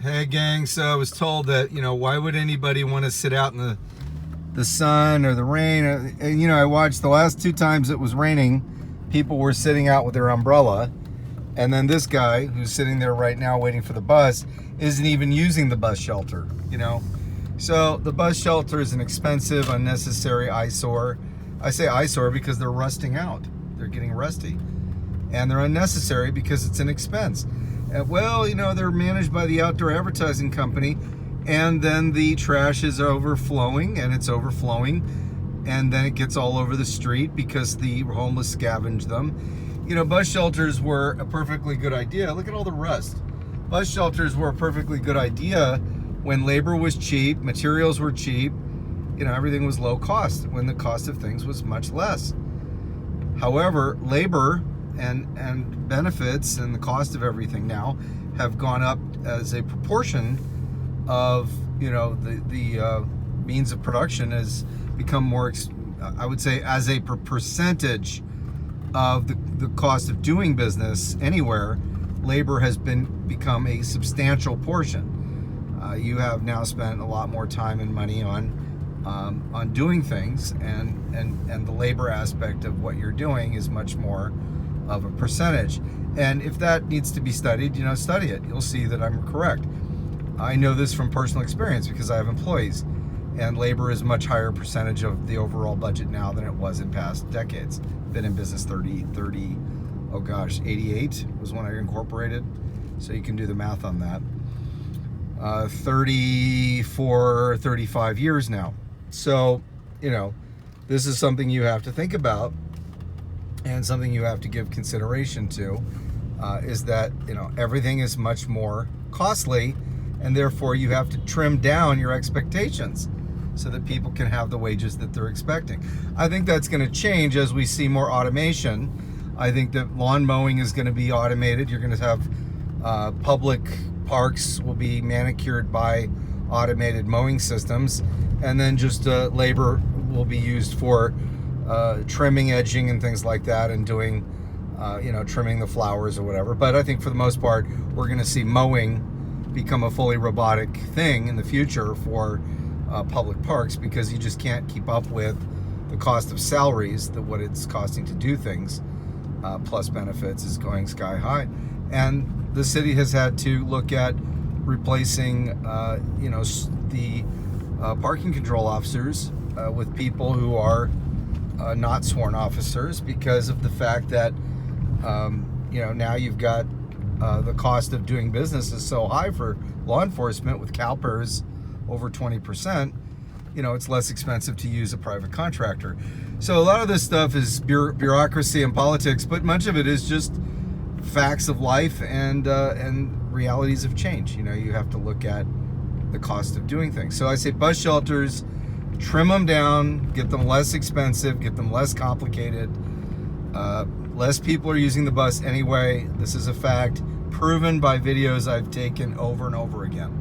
Hey gang, so I was told that, why would anybody want to sit out in the sun or the rain? And, I watched the last 2 times it was raining, people were sitting out with their umbrella. And then this guy who's sitting there right now waiting for the bus isn't even using the bus shelter, So the bus shelter is an expensive, unnecessary eyesore. I say eyesore because they're rusting out. They're getting rusty. And they're unnecessary because it's an expense. Well, they're managed by the outdoor advertising company, and then the trash is overflowing, and it's overflowing, and then it gets all over the street because the homeless scavenge them. Bus shelters were a perfectly good idea. Look at all the rust. Bus shelters were a perfectly good idea when labor was cheap, materials were cheap, everything was low cost, when the cost of things was much less. However, labor and benefits and the cost of everything now have gone up as a proportion of the means of production has become more, I would say, as a percentage of the cost of doing business anywhere, labor has become a substantial portion. You have now spent a lot more time and money on doing things, and the labor aspect of what you're doing is much more of a percentage. And if that needs to be studied, study it. You'll see that I'm correct. I know this from personal experience because I have employees, and labor is a much higher percentage of the overall budget now than it was in past decades. Been in business 88 was when I incorporated, so you can do the math on that. 35 years now. So, this is something you have to think about, and something you have to give consideration to, is that, everything is much more costly, and therefore you have to trim down your expectations so that people can have the wages that they're expecting. I think that's going to change as we see more automation. I think that lawn mowing is going to be automated. You're going to have public parks will be manicured by automated mowing systems, and then just labor will be used for trimming, edging, and things like that, and doing, trimming the flowers or whatever. But I think for the most part, we're going to see mowing become a fully robotic thing in the future for public parks, because you just can't keep up with the cost of salaries, what it's costing to do things, plus benefits is going sky high. And the city has had to look at replacing, the parking control officers with people who are not sworn officers, because of the fact that now you've got the cost of doing business is so high for law enforcement with CalPERS over 20%. It's less expensive to use a private contractor. So a lot of this stuff is bureaucracy and politics, but much of it is just facts of life and realities of change. You have to look at the cost of doing things. So I say bus shelters, trim them down, get them less expensive, get them less complicated. Less people are using the bus anyway. This is a fact, proven by videos I've taken over and over again.